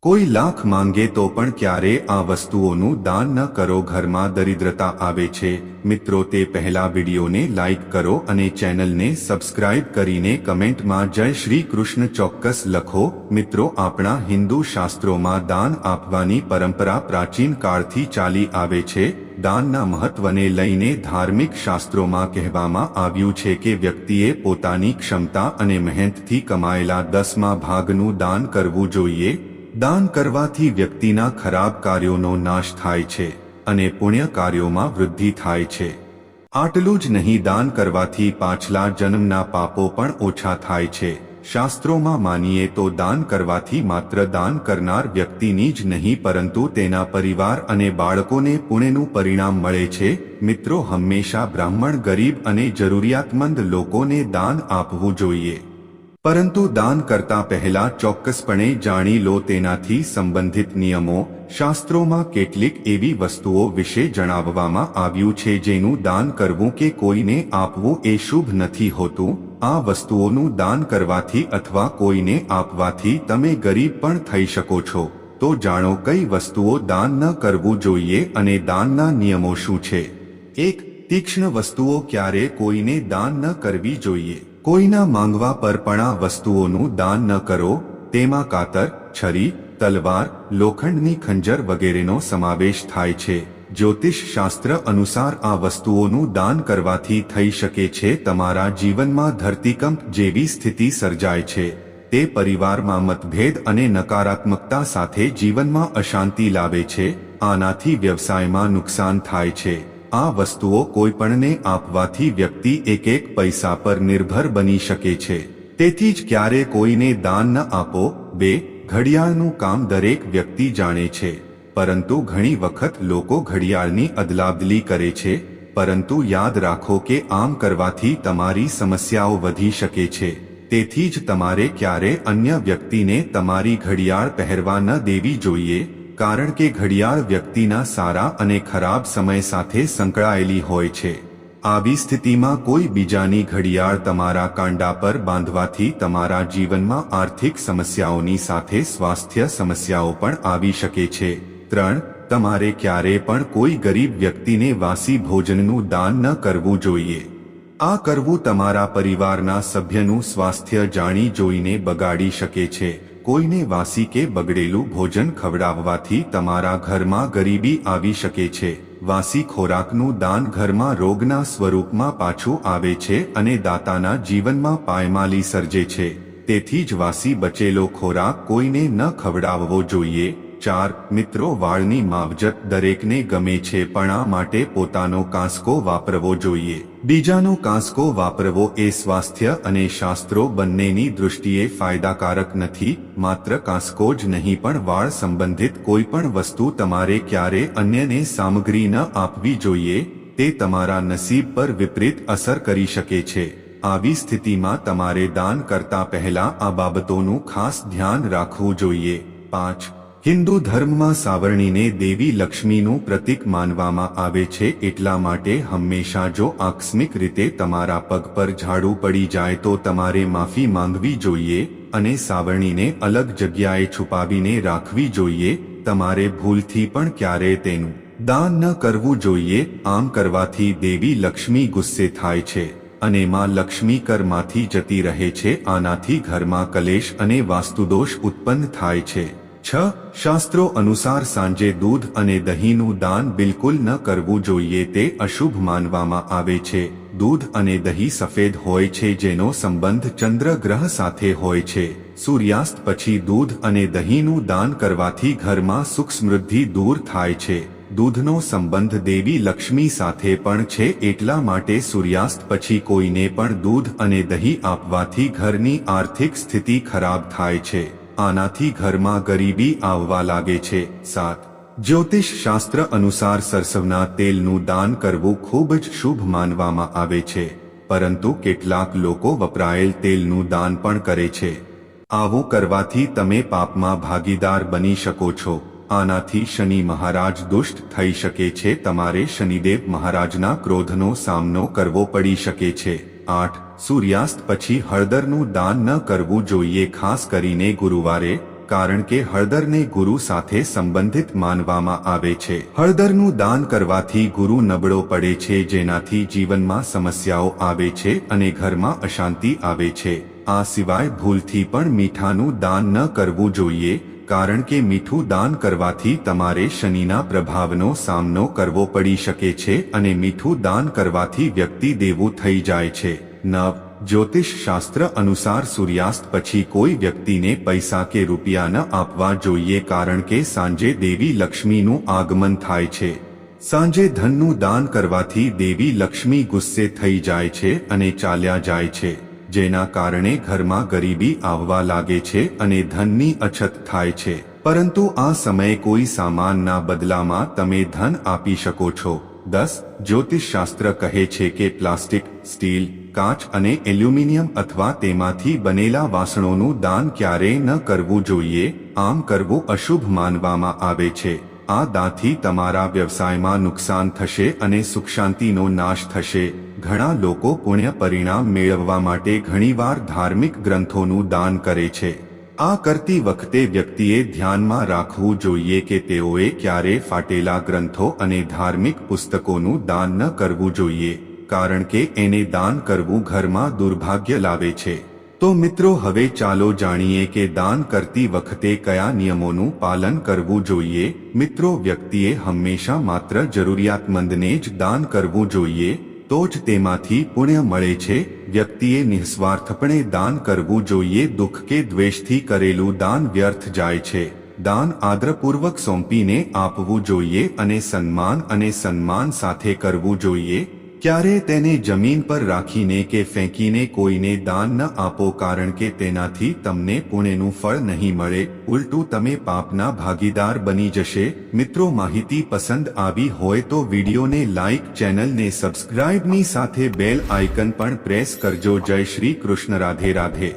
કોઈ લાખ માંગે તો પણ ક્યારે આ વસ્તુઓનું દાન ન કરો, ઘરમાં દરિદ્રતા આવે છે। મિત્રો, તે પહેલા વિડીયોને લાઈક કરો અને ચેનલને સબસ્ક્રાઇબ કરીને કમેન્ટમાં જય શ્રી કૃષ્ણ ચોક્કસ લખો। મિત્રો, આપણા હિન્દુ શાસ્ત્રોમાં દાન આપવાની પરંપરા પ્રાચીન કાળથી ચાલી આવે છે। દાનના મહત્વને લઈને ધાર્મિક શાસ્ત્રોમાં કહેવામાં આવ્યું છે કે વ્યક્તિએ પોતાની ક્ષમતા અને મહેનતથી કમાયેલા 10મા ભાગનું દાન કરવું જોઈએ। દાન કરવાથી વ્યક્તિના ખરાબ કાર્યોનો નાશ થાય છે અને પુણ્ય કાર્યોમાં વૃદ્ધિ થાય છે। આટલું જ નહીં, દાન કરવાથી પાછલા જન્મના પાપો પણ ઓછા થાય છે। શાસ્ત્રોમાં માનીએ તો દાન કરવાથી માત્ર દાન કરનાર વ્યક્તિની જ નહીં પરંતુ તેના પરિવાર અને બાળકોને પુણ્યનું પરિણામ મળે છે। મિત્રો, હંમેશા બ્રાહ્મણ, ગરીબ અને જરૂરિયાતમંદ લોકોને દાન આપવું જોઈએ, પરંતુ દાન કરતા પહેલા ચોક્કસપણે જાણી લો તેનાથી સંબંધિત નિયમો। શાસ્ત્રોમાં કેટલીક એવી વસ્તુઓ વિશે જણાવવામાં આવ્યું છે જેનું દાન કરવું કે કોઈને આપવું એ શુભ નથી હોતું। આ વસ્તુઓનું દાન કરવાથી અથવા કોઈને આપવાથી તમે ગરીબ પણ થઈ શકો છો। તો જાણો કઈ વસ્તુઓ દાન ન કરવું જોઈએ અને દાનના નિયમો શું છે। 1. તીક્ષ્ણ વસ્તુઓ ક્યારે કોઈને દાન ન કરવી જોઈએ। કોઈના માંગવા પર પણ આ વસ્તુઓનું દાન ન કરો। તેમાં કાતર, છરી, તલવાર, લોખંડની ખંજર વગેરેનો સમાવેશ થાય છે। જ્યોતિષ શાસ્ત્ર અનુસાર આ વસ્તુઓનું દાન કરવાથી થઈ શકે છે તમારા જીવનમાં ધરતીકંપ જેવી સ્થિતિ સર્જાય છે। તે પરિવારમાં મતભેદ અને નકારાત્મકતા સાથે જીવનમાં અશાંતિ લાવે છે। આનાથી વ્યવસાયમાં નુકસાન થાય છે। આ વસ્તુઓ કોઈપણને આપવાથી વ્યક્તિ એક પૈસા પર નિર્ભર બની શકે છે। તેથી જ ક્યારે કોઈને દાન ન આપો। 2. ઘડિયાળનું કામ દરેક વ્યક્તિ જાણે છે, પરંતુ ઘણી વખત લોકો ઘડિયાળની અદલાબદલી કરે છે। પરંતુ યાદ રાખો કે આમ કરવાથી તમારી સમસ્યાઓ વધી શકે છે। તેથી જ તમારે ક્યારે અન્ય વ્યક્તિને તમારી ઘડિયાળ પહેરવા ન દેવી જોઈએ, કારણ કે ઘડિયાળ વ્યક્તિના સારા અને ખરાબ સમય સાથે સંકળાયેલી હોય છે। આવી સ્થિતિમાં કોઈ બીજાની ઘડિયાળ તમારા કાંડા પર બાંધવાથી તમારા જીવનમાં આર્થિક સમસ્યાઓની સાથે સ્વાસ્થ્ય સમસ્યાઓ પણ આવી શકે છે। 3. તમારે ક્યારે પણ કોઈ ગરીબ વ્યક્તિને વાસી ભોજનનું દાન ન કરવું જોઈએ। આ કરવું તમારા પરિવારના સભ્યનું સ્વાસ્થ્ય જાણી જોઈને બગાડી શકે છે। કોઈને વાસી કે બગડેલું ભોજન ખવડાવવાથી તમારા ઘરમાં ગરીબી આવી શકે છે। વાસી ખોરાકનું દાન ઘરમાં રોગના સ્વરૂપમાં પાછું આવે છે અને દાતાના જીવનમાં પાયમાલી સર્જે છે। તેથી જ વાસી બચેલો ખોરાક કોઈને ન ખવડાવવો જોઈએ। 4. મિત્રો, વાળની માવજત દરેકને ગમે છે, પણ આ માટે પોતાનો કાંસકો વાપરવો જોઈએ। બીજાનો કાંસકો વાપરવો એ સ્વાસ્થ્ય અને શાસ્ત્રો બંનેની દૃષ્ટિએ ફાયદાકારક નથી। માત્ર કાંસકો જ નહીં પણ વાળ સંબંધિત કોઈ પણ વસ્તુ તમારે ક્યારે અન્યને સામગ્રી ન આપવી જોઈએ। તે તમારા નસીબ પર વિપરીત અસર કરી શકે છે। આવી સ્થિતિમાં તમારે દાન કરતા પહેલા આ બાબતોનું ખાસ ધ્યાન રાખવું જોઈએ। 5. હિન્દુ ધર્મમાં સાવરણીને દેવી લક્ષ્મીનું પ્રતીક માનવામાં આવે છે, એટલા માટે હંમેશા જો આકસ્મિક રીતે તમારા પગ પર ઝાડુ પડી જાય તો તમારે માફી માંગવી જોઈએ અને સાવરણીને અલગ જગ્યાએ છુપાવીને રાખવી જોઈએ। તમારે ભૂલથી પણ ક્યારેય તેનું દાન ન કરવું જોઈએ। આમ કરવાથી દેવી લક્ષ્મી ગુસ્સે થાય છે અને માં લક્ષ્મી ઘરમાંથી જતી રહે છે। આનાથી ઘરમાં કલેશ અને વાસ્તુદોષ ઉત્પન્ન થાય છે। 6. શાસ્ત્રો અનુસાર સાંજે દૂધ અને દહીંનું દાન બિલકુલ ન કરવું જોઈએ। તે અશુભ માનવામાં આવે છે। દૂધ અને દહીં સફેદ હોય છે, જેનો સંબંધ ચંદ્ર ગ્રહ સાથે હોય છે। સૂર્યાસ્ત પછી દૂધ અને દહીંનું દાન કરવાથી ઘરમાં સુખ સમૃદ્ધિ દૂર થાય છે। દૂધનો સંબંધ દેવી લક્ષ્મી સાથે પણ છે, એટલા માટે સૂર્યાસ્ત પછી કોઈને પણ દૂધ અને દહીં આપવાથી ઘરની આર્થિક સ્થિતિ ખરાબ થાય છે। આનાથી ઘરમાં ગરીબી આવવા લાગે છે। 7. જ્યોતિષ શાસ્ત્ર અનુસાર સરસવના તેલનું દાન કરવું ખૂબ જ શુભ માનવામાં આવે છે, પરંતુ કેટલાક લોકો વપરાયેલ તેલનું દાન પણ કરે છે। આવું કરવાથી તમે પાપમાં ભાગીદાર બની શકો છો। આનાથી શનિ મહારાજ દુષ્ટ થઈ શકે છે। તમારે શનિદેવ મહારાજના ક્રોધનો સામનો કરવો પડી શકે છે। 8. સૂર્યાસ્ત પછી હળદરનું દાન ન કરવું જોઈએ, ખાસ કરીને ગુરુવારે। કારણ કે હળદરને ગુરુ સાથે સંબંધિત માનવામાં આવે છે. હળદરનું દાન કરવાથી ગુરુ નબળો પડે છે, જેનાથી જીવનમાં સમસ્યાઓ આવે છે અને ઘરમાં અશાંતિ આવે છે. આ સિવાય ભૂલથી પણ મીઠાનું દાન ન કરવું જોઈએ, કારણ કે મીઠું દાન કરવાથી તમારે શનિના પ્રભાવનો સામનો કરવો પડી શકે છે અને મીઠું દાન કરવાથી વ્યક્તિ દેવું થઈ જાય છે. 9. જ્યોતિષ શાસ્ત્ર અનુસાર સૂર્યાસ્ત પછી કોઈ વ્યક્તિને પૈસા કે રૂપિયા ન આપવા જોઈએ, કારણ કે સાંજે દેવી લક્ષ્મીનું આગમન થાય છે. સાંજે ધનનું દાન કરવાથી દેવી લક્ષ્મી ગુસ્સે થઈ જાય છે અને ચાલ્યા જાય છે, જેના કારણે ઘરમાં ગરીબી આવવા લાગે છે અને ધનની અછત થાય છે. પરંતુ આ સમયે કોઈ સામાનના બદલામાં તમે ધન આપી શકો છો. 10. જ્યોતિષશાસ્ત્ર કહે છે કે પ્લાસ્ટિક, સ્ટીલ, કાચ અને એલ્યુમિનિયમ અથવા તેમાંથી બનેલા વાસણોનું દાન ક્યારેય ન કરવું જોઈએ. આમ કરવું અશુભ માનવામાં આવે છે. આ દાનથી તમારા વ્યવસાયમાં નુકસાન થશે અને સુખ શાંતિનો નાશ થશે. ઘણા લોકો પુણ્ય પરિણામ મેળવવા માટે ઘણીવાર ધાર્મિક ગ્રંથોનું દાન કરે છે. આ કરતી વખતે વ્યક્તિએ ધ્યાનમાં રાખવું જોઈએ કે તેઓએ ક્યારેય ફાટેલા ગ્રંથો અને ધાર્મિક પુસ્તકોનું દાન ન કરવું જોઈએ, કારણ કે એને દાન કરવું ઘરમાં દુર્ભાગ્ય લાવે છે. તો મિત્રો, હવે ચાલો જાણીએ કે દાન કરતી વખતે કયા નિયમોનું પાલન કરવું જોઈએ. મિત્રો, વ્યક્તિએ હંમેશા માત્ર જરૂરિયાતમંદને જ દાન કરવું જોઈએ, તો જ તેમાંથી પુણ્ય મળે છે. વ્યક્તિએ નિસ્વાર્થપણે દાન કરવું જોઈએ. દુઃખ કે દ્વેષથી કરેલું દાન વ્યર્થ જાય છે. દાન આદરપૂર્વક સોંપીને આપવું જોઈએ અને સન્માન સાથે કરવું જોઈએ. ક્યારે તેને જમીન પર રાખીને કે ફેંકીને કોઈને દાન ન આપો, કારણ કે તેનાથી તમને પુણ્યનું ફળ નહીં મળે, ઉલટું તમે પાપના ભાગીદાર બની જશે. મિત્રો, માહિતી પસંદ આવી હોય તો વિડીયોને લાઈક, ચેનલને સબસ્ક્રાઇબની સાથે બેલ આઇકન પણ પ્રેસ કરજો. જય શ્રી કૃષ્ણ. રાધે રાધે.